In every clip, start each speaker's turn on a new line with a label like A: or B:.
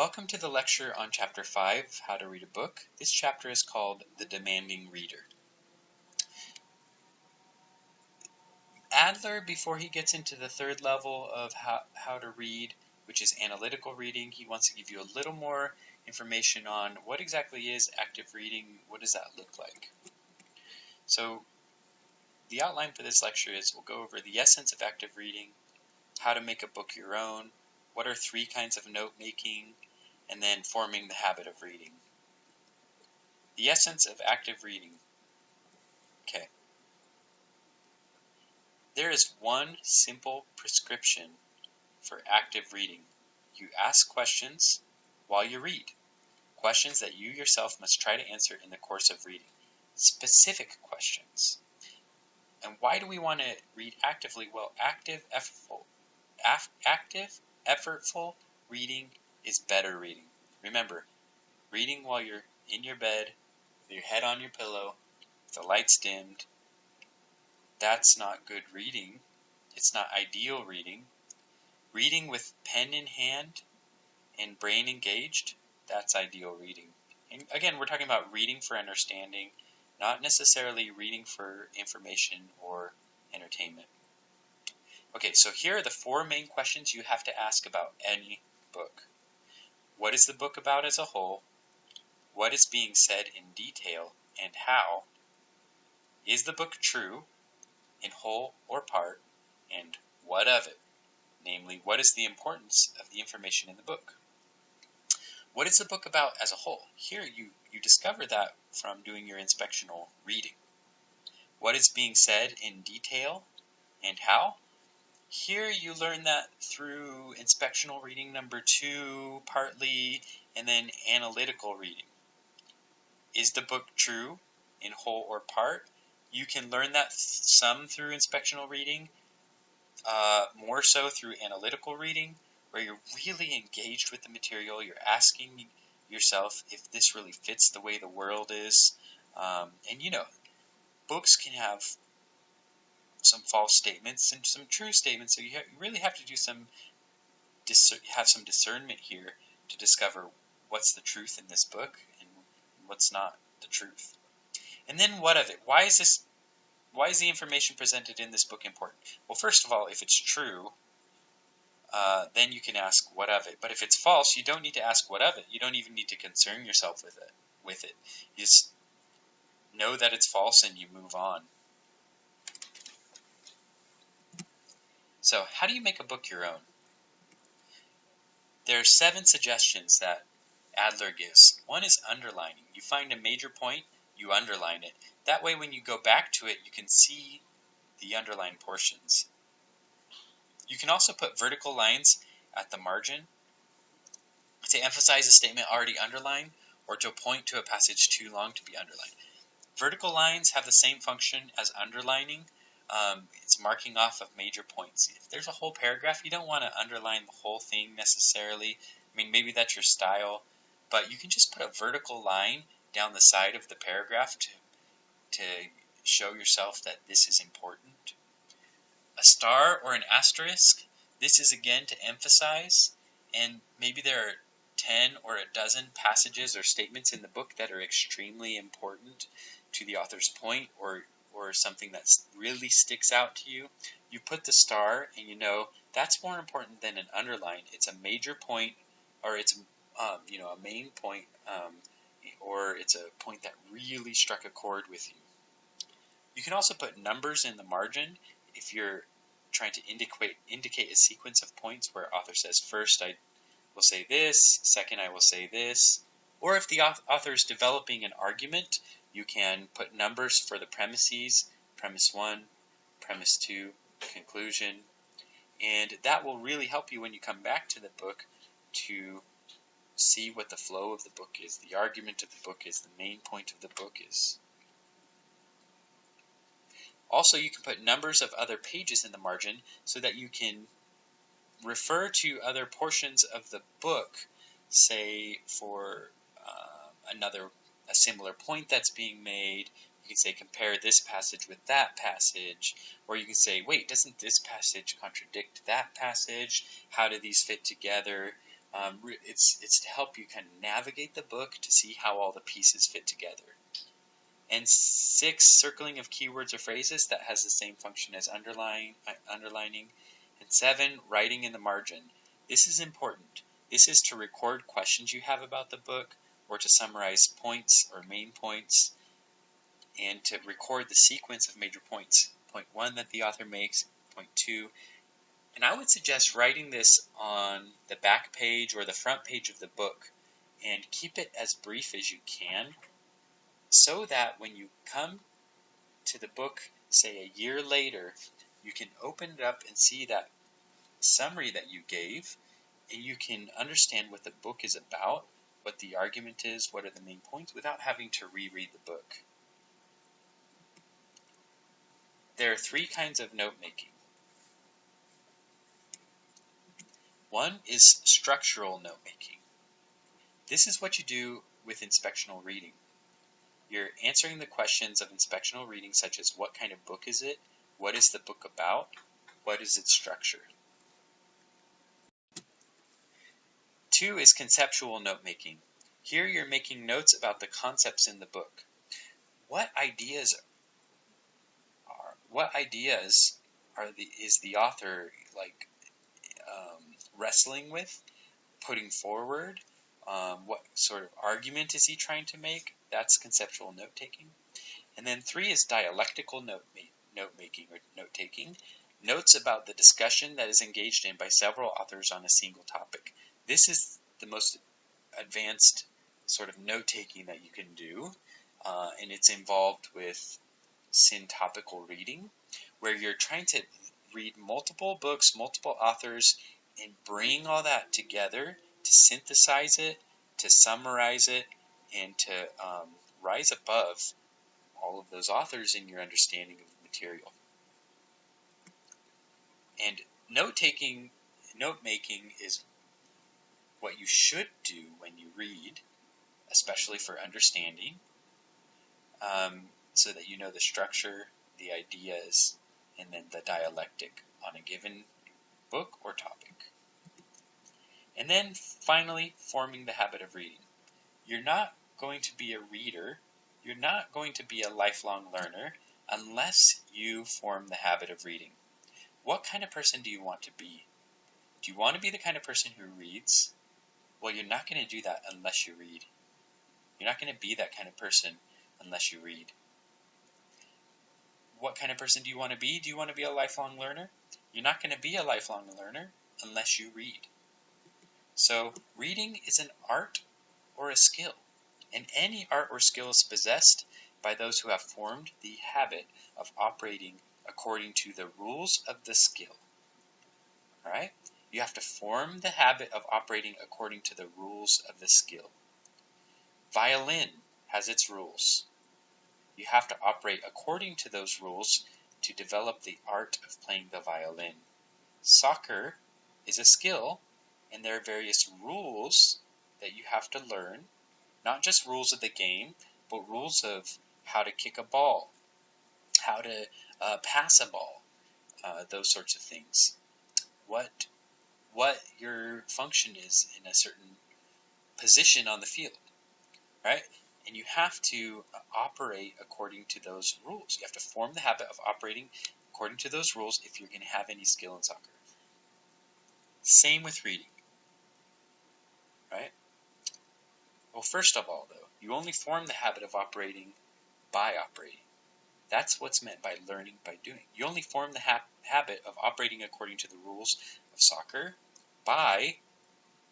A: Welcome to the lecture on Chapter 5, How to Read a Book. This chapter is called The Demanding Reader. Adler, before he gets into the third level of how to read, which is analytical reading, he wants to give you a little more information on what exactly is active reading, what does that look like. So the outline for this lecture is we'll go over the essence of active reading, how to make a book your own, what are 3 kinds of note making, and then forming the habit of reading. The essence of active reading. Okay. There is one simple prescription for active reading. You ask questions while you read. Questions that you yourself must try to answer in the course of reading. Specific questions. And why do we want to read actively? Well, active, effortful reading is better reading. Remember, reading while you're in your bed, with your head on your pillow, with the lights dimmed, that's not good reading. It's not ideal reading. Reading with pen in hand and brain engaged, that's ideal reading. And again, we're talking about reading for understanding, not necessarily reading for information or entertainment. Okay, so here are the 4 main questions you have to ask about any book. What is the book about as a whole? What is being said in detail and how? Is the book true, in whole or part, and what of it? Namely, what is the importance of the information in the book? What is the book about as a whole? Here you discover that from doing your inspectional reading. What is being said in detail and how? Here you learn that through inspectional reading number 2, partly, and then analytical reading. Is the book true, in whole or part? You can learn that some through inspectional reading, more so through analytical reading, where you're really engaged with the material. You're asking yourself if this really fits the way the world is. And books can have some false statements and some true statements, so you really have to do have some discernment here to discover what's the truth in this book and what's not the truth. And then what of it? Why is the information presented in this book important? Well, first of all, if it's true, then you can ask what of it. But if it's false, you don't need to ask what of it. You don't even need to concern yourself with it. You just know that it's false and you move on. So, how do you make a book your own? There are 7 suggestions that Adler gives. One is underlining. You find a major point, you underline it. That way when you go back to it, you can see the underlined portions. You can also put vertical lines at the margin to emphasize a statement already underlined or to point to a passage too long to be underlined. Vertical lines have the same function as underlining. It's marking off of major points. If there's a whole paragraph, you don't want to underline the whole thing necessarily. I mean, maybe that's your style, but you can just put a vertical line down the side of the paragraph to show yourself that this is important. A star or an asterisk, this is again to emphasize, and maybe there are 10 or a dozen passages or statements in the book that are extremely important to the author's point or something that really sticks out to you. You put the star and you know that's more important than an underline. It's a major point, or it's a main point, or it's a point that really struck a chord with you. You can also put numbers in the margin if you're trying to indicate a sequence of points where author says, first I will say this, second I will say this. Or if the author is developing an argument, you can put numbers for the premises, premise 1, premise 2, conclusion. And that will really help you when you come back to the book to see what the flow of the book is, the argument of the book is, the main point of the book is. Also, you can put numbers of other pages in the margin so that you can refer to other portions of the book, say for a similar point that's being made. You can say compare this passage with that passage, or you can say, wait, doesn't this passage contradict that passage? How do these fit together? It's to help you kind of navigate the book to see how all the pieces fit together. And 6, circling of keywords or phrases, that has the same function as underlining. And 7, writing in the margin. This is important. This is to record questions you have about the book, or to summarize points or main points, and to record the sequence of major points. Point 1 that the author makes, point 2. And I would suggest writing this on the back page or the front page of the book, and keep it as brief as you can, so that when you come to the book, say a year later, you can open it up and see that summary that you gave, and you can understand what the book is about, what the argument is, what are the main points, without having to reread the book. There are 3 kinds of note-making. One is structural note-making. This is what you do with inspectional reading. You're answering the questions of inspectional reading, such as what kind of book is it, what is the book about, what is its structure. 2 is conceptual note-making. Here you're making notes about the concepts in the book. What ideas is the author wrestling with, putting forward? What sort of argument is he trying to make? That's conceptual note-taking. And then 3 is dialectical note-making or note-taking. Notes about the discussion that is engaged in by several authors on a single topic. This is the most advanced sort of note-taking that you can do, and it's involved with syntopical reading, where you're trying to read multiple books, multiple authors, and bring all that together to synthesize it, to summarize it, and to rise above all of those authors in your understanding of the material. And note-making is what you should do when you read, especially for understanding, so that you know the structure, the ideas, and then the dialectic on a given book or topic. And then finally, forming the habit of reading. You're not going to be a reader, you're not going to be a lifelong learner unless you form the habit of reading. What kind of person do you want to be? Do you want to be the kind of person who reads? Well, you're not going to do that unless you read. You're not going to be that kind of person unless you read. What kind of person do you want to be? Do you want to be a lifelong learner? You're not going to be a lifelong learner unless you read. So, reading is an art or a skill, and any art or skill is possessed by those who have formed the habit of operating according to the rules of the skill. All right? You have to form the habit of operating according to the rules of the skill. Violin has its rules. You have to operate according to those rules to develop the art of playing the violin. Soccer is a skill, and there are various rules that you have to learn, not just rules of the game, but rules of how to kick a ball, how to pass a ball, those sorts of things. What your function is in a certain position on the field, right? And you have to operate according to those rules. You have to form the habit of operating according to those rules if you're going to have any skill in soccer. Same with reading, right? Well, first of all, though, you only form the habit of operating by operating. That's what's meant by learning by doing. You only form the habit of operating according to the rules of soccer by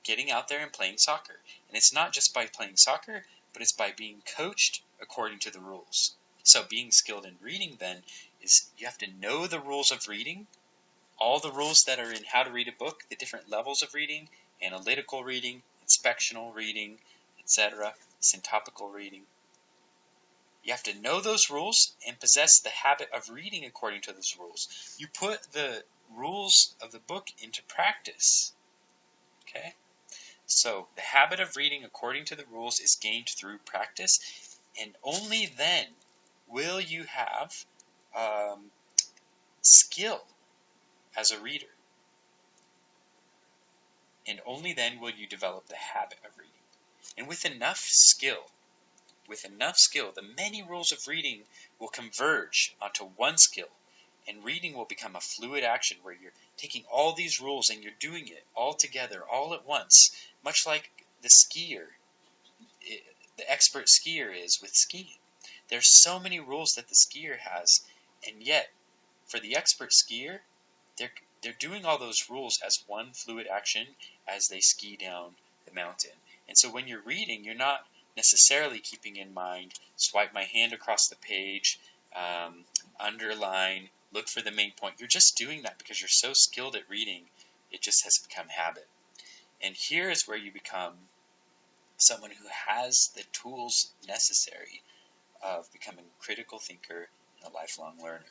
A: getting out there and playing soccer. And it's not just by playing soccer, but it's by being coached according to the rules. So being skilled in reading, then, is you have to know the rules of reading, all the rules that are in how to read a book, the different levels of reading, analytical reading, inspectional reading, etc., syntopical reading. You have to know those rules and possess the habit of reading according to those rules. You put the rules of the book into practice. Okay? So the habit of reading according to the rules is gained through practice, and only then will you have skill as a reader. and only then will you develop the habit of reading. And with enough skill, the many rules of reading will converge onto one skill, and reading will become a fluid action where you're taking all these rules and you're doing it all together, all at once, much like the expert skier is with skiing. There's so many rules that the skier has, and yet, for the expert skier, they're doing all those rules as one fluid action as they ski down the mountain. And so when you're reading, you're not necessarily keeping in mind, swipe my hand across the page, underline, look for the main point. You're just doing that because you're so skilled at reading, it just has become habit. And here is where you become someone who has the tools necessary of becoming a critical thinker and a lifelong learner.